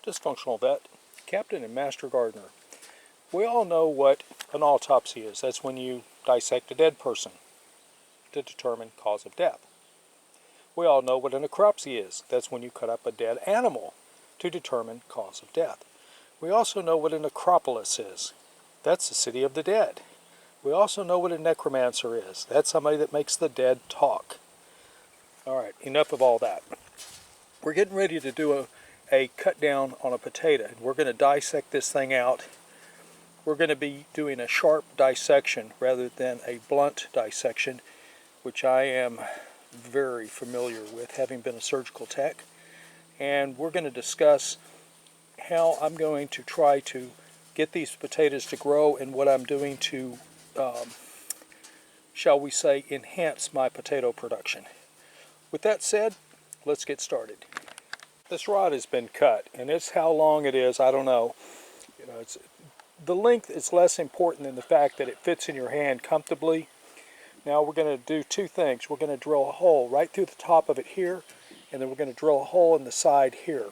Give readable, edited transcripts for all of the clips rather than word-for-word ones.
Dysfunctional vet, captain and master gardener. We all know what an autopsy is. That's when you dissect a dead person to determine cause of death. We all know what a necropsy is. That's when you cut up a dead animal to determine cause of death. We also know what a necropolis is. That's the city of the dead. We also know what a necromancer is. That's somebody that makes the dead talk. All right, enough of all that. We're getting ready to do a cut down on a potato. We're going to dissect this thing out. We're going to be doing a sharp dissection rather than a blunt dissection, which I am very familiar with, having been a surgical tech. And we're going to discuss how I'm going to try to get these potatoes to grow and what I'm doing to, shall we say, enhance my potato production. With that said, let's get started. This rod has been cut, and it's how long it is, I don't know. The length is less important than the fact that it fits in your hand comfortably. Now we're going to do two things. We're going to drill a hole right through the top of it here, and then we're going to drill a hole in the side here.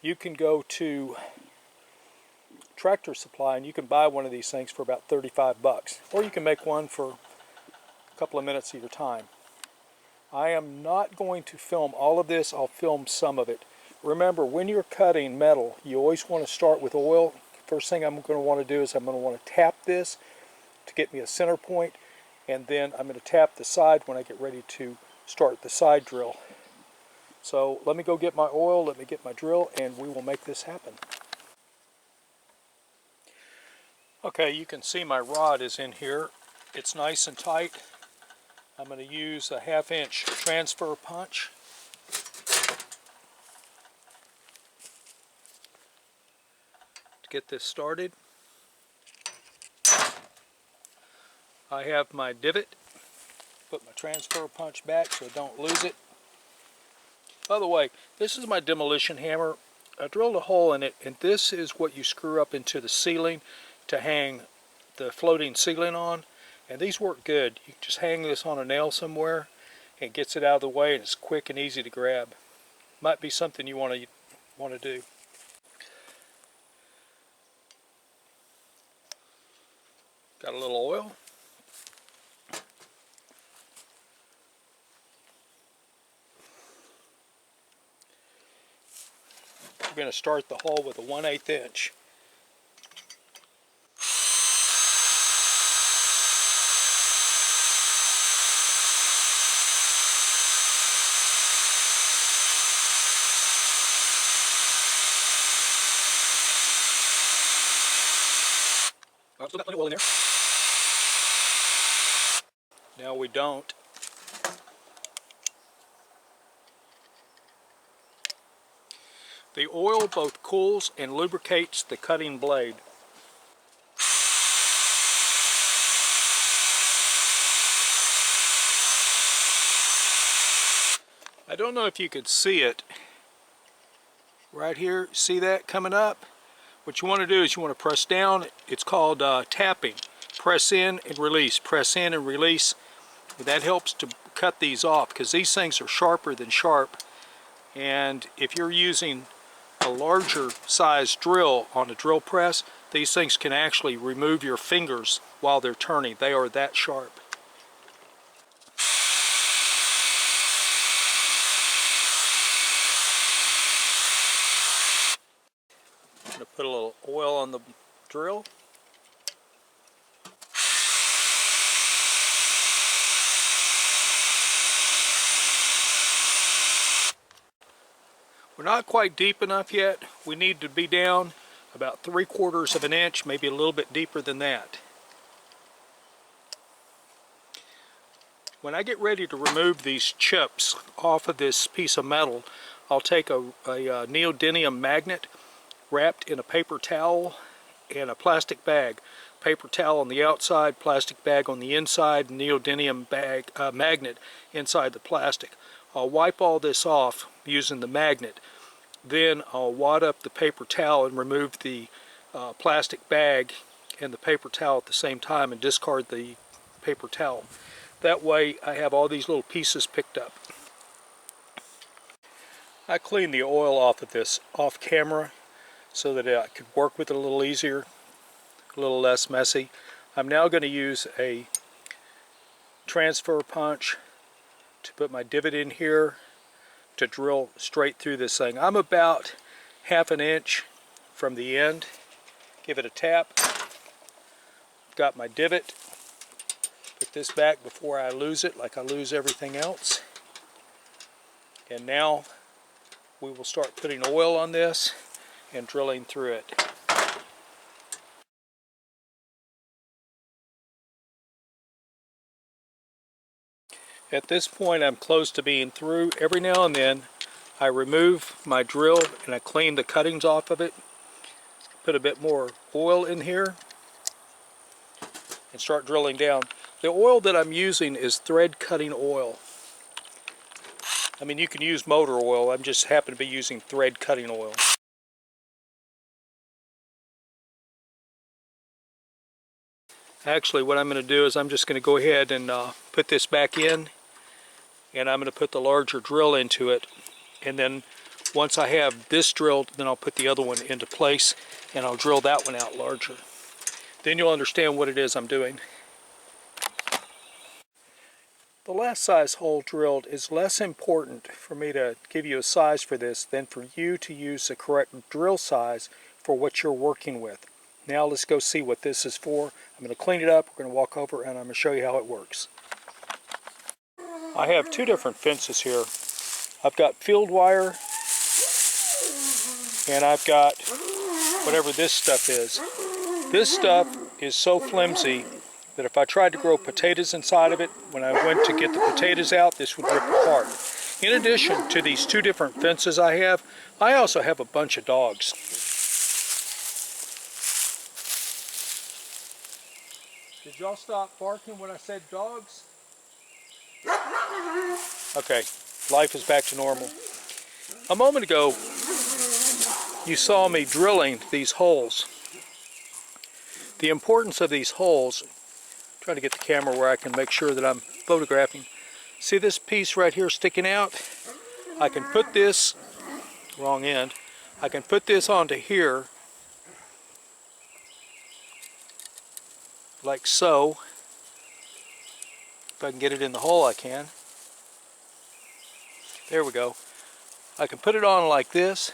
You can go to Tractor Supply and you can buy one of these things for about 35 bucks, or you can make one for a couple of minutes of your time. I am not going to film all of this. I'll film some of it. Remember, when you're cutting metal, you always want to start with oil. First thing I'm going to want to do is I'm going to want to tap this to get me a center point, and then I'm going to tap the side when I get ready to start the side drill. So let me go get my oil, let me get my drill, and we will make this happen. Okay, you can see my rod is in here. It's nice and tight. I'm going to use a 1/2 inch transfer punch. To get this started. I have my divot. Put my transfer punch back so I don't lose it. By the way, this is my demolition hammer. I drilled a hole in it, and this is what you screw up into the ceiling to hang the floating ceiling on. And these work good. You just hang this on a nail somewhere, and it gets it out of the way, and it's quick and easy to grab. Might be something you want to do. Got a little oil. We're going to start the hole with a 1/8 inch. I've still got plenty of oil in there. Now we don't. The oil both cools and lubricates the cutting blade. I don't know if you could see it right here. See that coming up? What you want to do is you want to press down. It's called tapping. Press in and release. Press in and release. That helps to cut these off because these things are sharper than sharp. And if you're using a larger size drill on a drill press, these things can actually remove your fingers while they're turning. They are that sharp. I'm going to put a little oil on the drill. We're not quite deep enough yet. We need to be down about 3/4 of an inch, maybe a little bit deeper than that. When I get ready to remove these chips off of this piece of metal, I'll take a neodymium magnet wrapped in a paper towel and a plastic bag. Paper towel on the outside, plastic bag on the inside, neodymium magnet inside the plastic. I'll wipe all this off using the magnet. Then I'll wad up the paper towel and remove the plastic bag and the paper towel at the same time and discard the paper towel. That way I have all these little pieces picked up. I cleaned the oil off of this off camera so that I could work with it a little easier, a little less messy. I'm now going to use a transfer punch to put my divot in here to drill straight through this thing. I'm about 1/2 inch from the end. Give it a tap. Got my divot. Put this back before I lose it, like I lose everything else. And now we will start putting oil on this and drilling through it. At this point I'm close to being through. Every now and then I remove my drill and I clean the cuttings off of it. Put a bit more oil in here and start drilling down. The oil that I'm using is thread cutting oil. I mean, you can use motor oil, I'm just happen to be using thread cutting oil. Actually, what I'm going to do is I'm just going to go ahead and put this back in, and I'm going to put the larger drill into it, and then once I have this drilled, then I'll put the other one into place and I'll drill that one out larger. Then you'll understand what it is I'm doing. The last size hole drilled is less important for me to give you a size for this than for you to use the correct drill size for what you're working with. Now let's go see what this is for. I'm going to clean it up, we're going to walk over, and I'm going to show you how it works. I have two different fences here. I've got field wire and I've got whatever this stuff is. This stuff is so flimsy that if I tried to grow potatoes inside of it, when I went to get the potatoes out, this would rip apart. In addition to these two different fences I also have a bunch of dogs. Did y'all stop barking when I said dogs? Okay, life is back to normal. A moment ago, you saw me drilling these holes. The importance of these holes, trying to get the camera where I can make sure that I'm photographing. See this piece right here sticking out? I can put this, wrong end, I can put this onto here, like so. If I can get it in the hole, I can. There we go. I can put it on like this,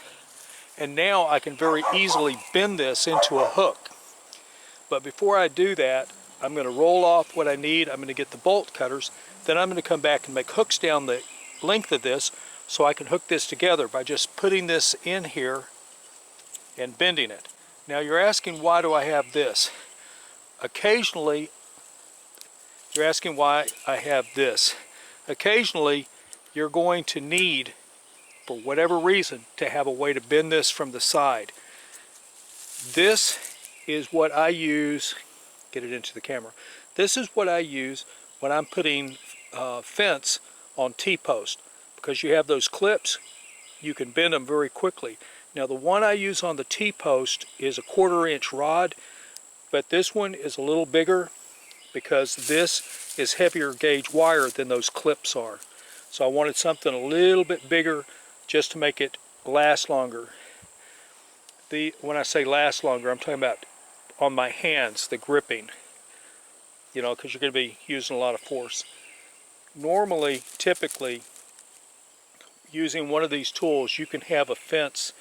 and now I can very easily bend this into a hook. But before I do that, I'm going to roll off what I need. I'm going to get the bolt cutters. Then I'm going to come back and make hooks down the length of this so I can hook this together by just putting this in here and bending it. Now you're asking, why do I have this? Occasionally, you're asking why I have this. Occasionally, you're going to need, for whatever reason, to have a way to bend this from the side. This is what I use, get it into the camera. This is what I use when I'm putting fence on T-post. Because you have those clips, you can bend them very quickly. Now the one I use on the T-post is a 1/4 inch rod, but this one is a little bigger because this is heavier gauge wire than those clips are. So I wanted something a little bit bigger just to make it last longer. When I say last longer, I'm talking about on my hands, the gripping, you know, because you're going to be using a lot of force. Normally, typically, using one of these tools, you can have a fence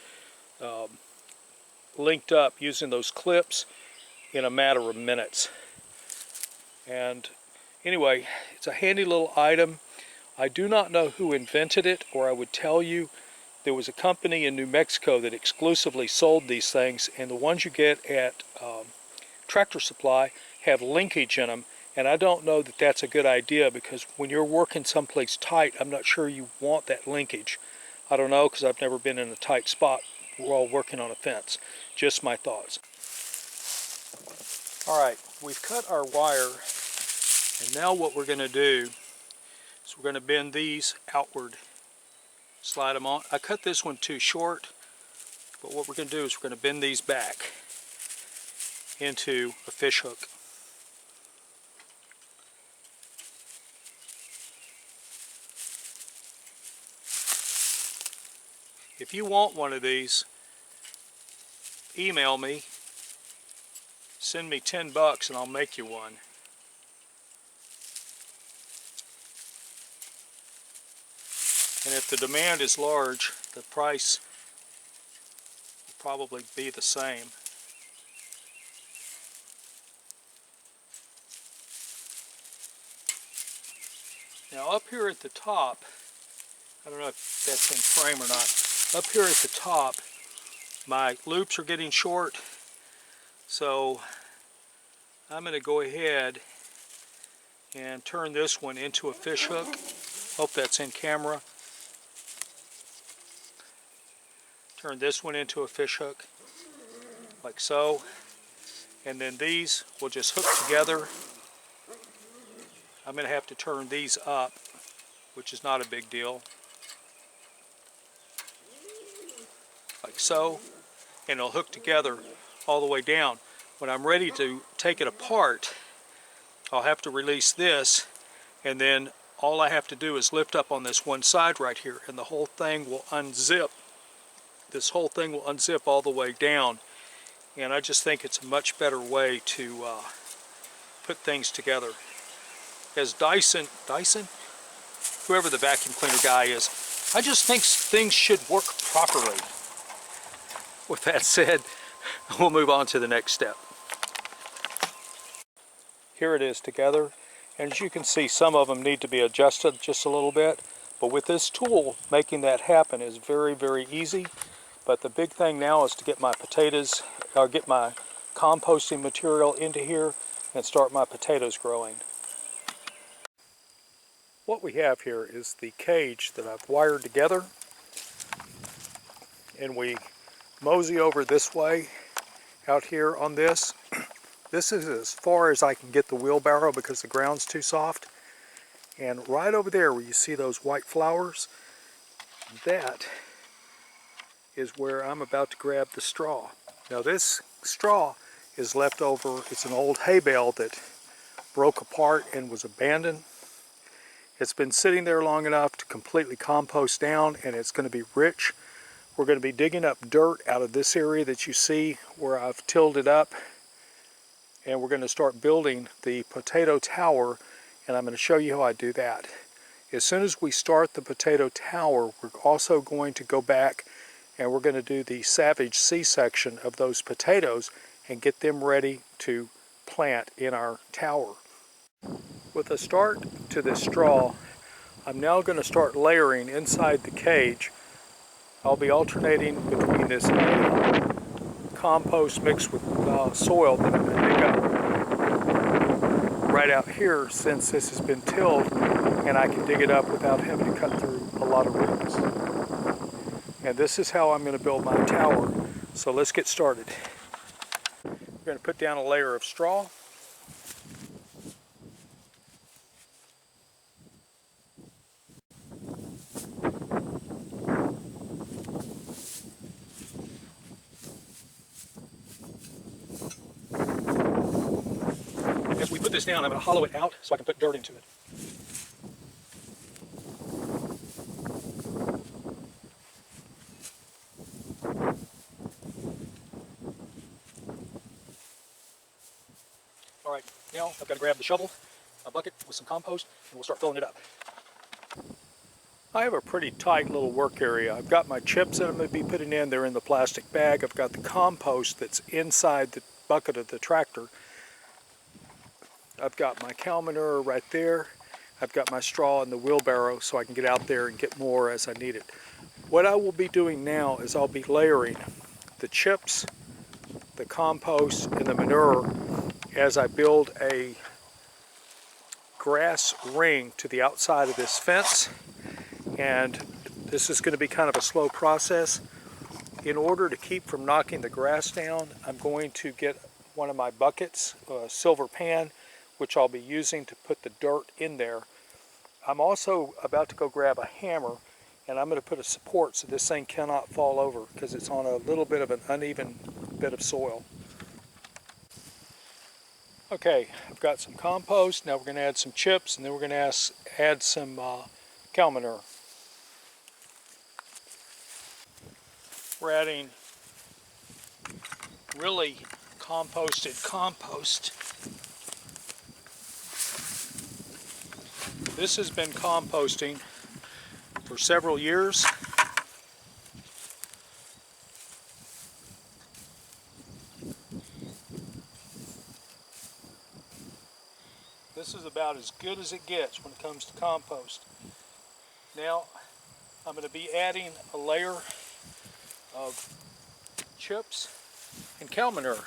linked up using those clips in a matter of minutes. And anyway, it's a handy little item. I do not know who invented it, or I would tell you. There was a company in New Mexico that exclusively sold these things, and the ones you get at Tractor Supply have linkage in them, and I don't know that that's a good idea, because when you're working someplace tight, I'm not sure you want that linkage. I don't know, because I've never been in a tight spot while working on a fence. Just my thoughts. Alright, we've cut our wire, and now what we're going to do is we're going to bend these outward. Slide them on. I cut this one too short, but what we're going to do is we're going to bend these back into a fish hook. If you want one of these, email me, send me $10 and I'll make you one. And if the demand is large, the price will probably be the same. Now up here at the top, I don't know if that's in frame or not, up here at the top, my loops are getting short, so I'm going to go ahead and turn this one into a fish hook. Hope that's in camera. Turn this one into a fish hook, like so. And then these will just hook together. I'm going to have to turn these up, which is not a big deal. Like so. And it'll hook together all the way down. When I'm ready to take it apart, I'll have to release this, and then all I have to do is lift up on this one side right here, and the whole thing will unzip. This whole thing will unzip all the way down, and I just think it's a much better way to put things together. As Dyson, whoever the vacuum cleaner guy is, I just think things should work properly. With that said, we'll move on to the next step. Here it is together, and as you can see, some of them need to be adjusted just a little bit, but with this tool, making that happen is very, very easy. But the big thing now is to get my potatoes, or get my composting material into here and start my potatoes growing. What we have here is the cage that I've wired together, and we mosey over this way out here on this. This is as far as I can get the wheelbarrow because the ground's too soft. And right over there where you see those white flowers, that is where I'm about to grab the straw. Now this straw is left over, it's an old hay bale that broke apart and was abandoned. It's been sitting there long enough to completely compost down, and it's going to be rich. We're going to be digging up dirt out of this area that you see where I've tilled it up, and we're going to start building the potato tower, and I'm going to show you how I do that. As soon as we start the potato tower, we're also going to go back and we're going to do the Savage C-section of those potatoes and get them ready to plant in our tower. With the start to this straw, I'm now going to start layering inside the cage. I'll be alternating between this compost mixed with soil that I'm going to dig up right out here, since this has been tilled and I can dig it up without having to cut through a lot of roots. And this is how I'm going to build my tower. So let's get started. We're going to put down a layer of straw. As we put this down, I'm going to hollow it out so I can put dirt into it. All right, now I've got to grab the shovel, a bucket with some compost, and we'll start filling it up. I have a pretty tight little work area. I've got my chips that I'm going to be putting in. They're in the plastic bag. I've got the compost that's inside the bucket of the tractor. I've got my cow manure right there. I've got my straw in the wheelbarrow so I can get out there and get more as I need it. What I will be doing now is I'll be layering the chips, the compost, and the manure as I build a grass ring to the outside of this fence. And this is going to be kind of a slow process. In order to keep from knocking the grass down, I'm going to get one of my buckets, a silver pan, which I'll be using to put the dirt in there. I'm also about to go grab a hammer, and I'm going to put a support so this thing cannot fall over because it's on a little bit of an uneven bit of soil. Okay, I've got some compost. Now we're going to add some chips, and then we're going to add some cow manure. We're adding really composted compost. This has been composting for several years. This is about as good as it gets when it comes to compost. Now I'm going to be adding a layer of chips and cow manure.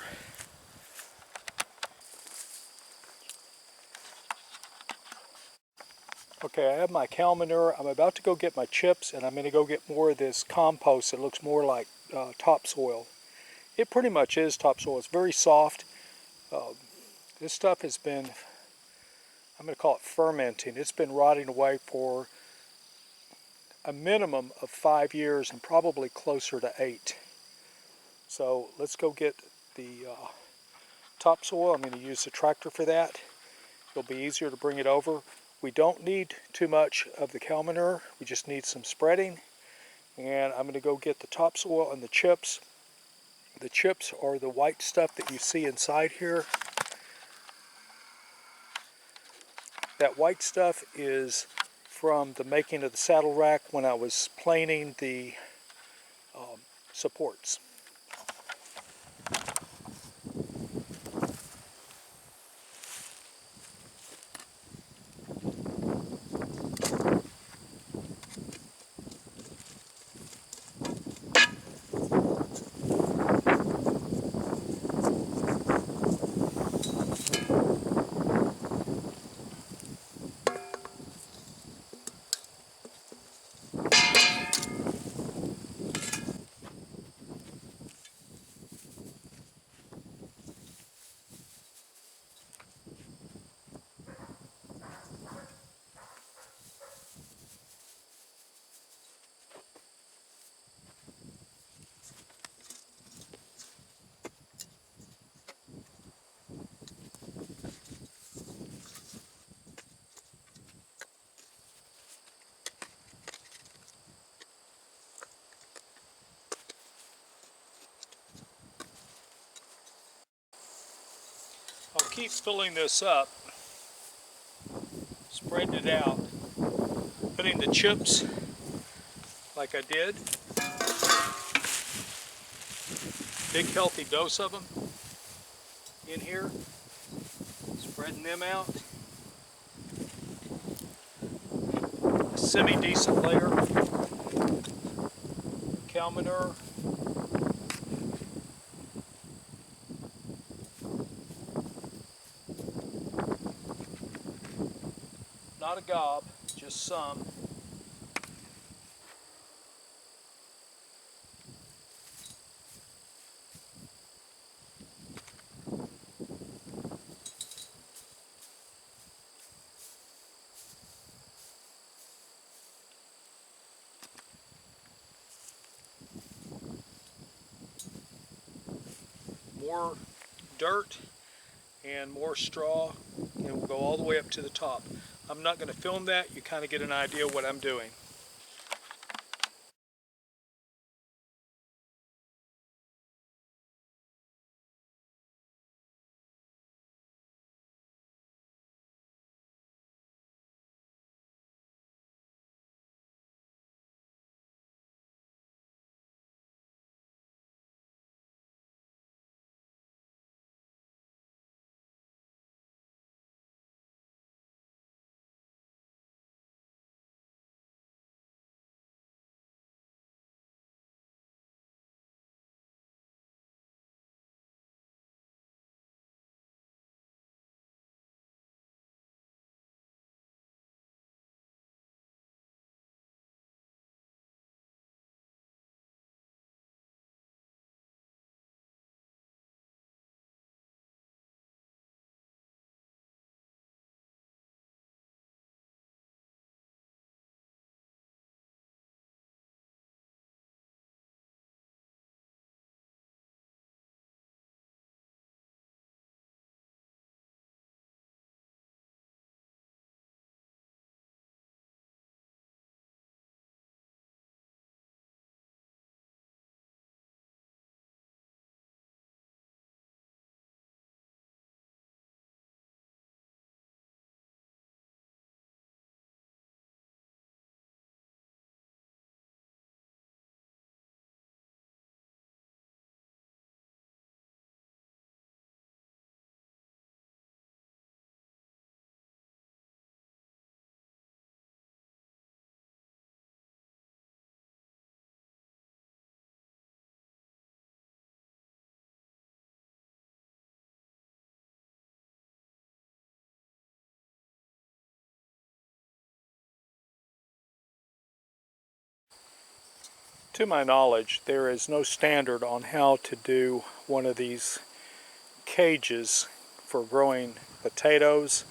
Okay, I have my cow manure. I'm about to go get my chips, and I'm going to go get more of this compost. It looks more like topsoil. It pretty much is topsoil. It's very soft. This stuff has been, I'm going to call it fermenting. It's been rotting away for a minimum of 5 years and probably closer to 8. So let's go get the topsoil. I'm going to use the tractor for that. It'll be easier to bring it over. We don't need too much of the cow manure. We just need some spreading. And I'm going to go get the topsoil and the chips. The chips are the white stuff that you see inside here. That white stuff is from the making of the saddle rack when I was planing the supports. I'll keep filling this up, spreading it out, putting the chips like I did, big healthy dose of them in here, spreading them out, a semi-decent layer, cow manure, not a gob, just some. More dirt and more straw, and we'll go all the way up to the top. I'm not going to film that. You kind of get an idea of what I'm doing. To my knowledge, there is no standard on how to do one of these cages for growing potatoes.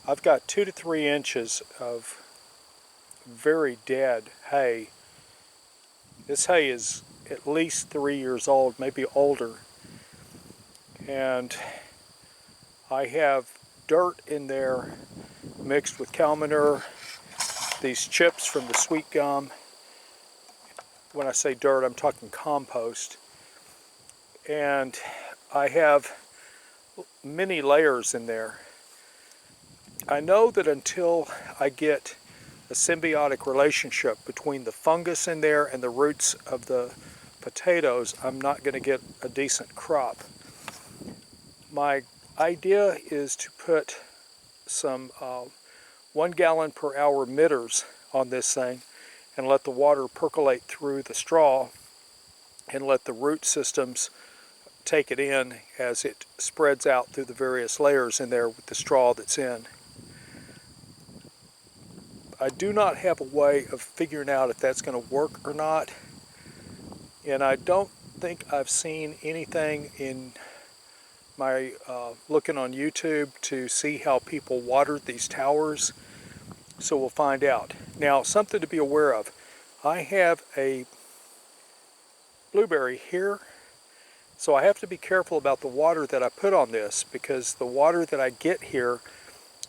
I've got 2 to 3 inches of very dead hay. This hay is at least 3 years old, maybe older. And I have dirt in there mixed with cow manure, these chips from the sweet gum. When I say dirt, I'm talking compost. And I have many layers in there. I know that until I get a symbiotic relationship between the fungus in there and the roots of the potatoes, I'm not going to get a decent crop. My idea is to put some 1 gallon per hour emitters on this thing and let the water percolate through the straw and let the root systems take it in as it spreads out through the various layers in there with the straw that's in. I do not have a way of figuring out if that's going to work or not, and I don't think I've seen anything in my looking on YouTube to see how people watered these towers, so we'll find out. Now, something to be aware of. I have a blueberry here, so I have to be careful about the water that I put on this, because the water that I get here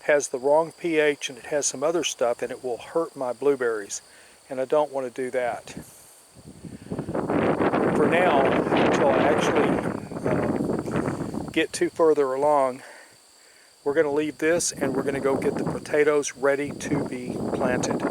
has the wrong pH and it has some other stuff, and it will hurt my blueberries, and I don't want to do that. For now, until I actually get too further along, we're going to leave this and we're going to go get the potatoes ready to be planted.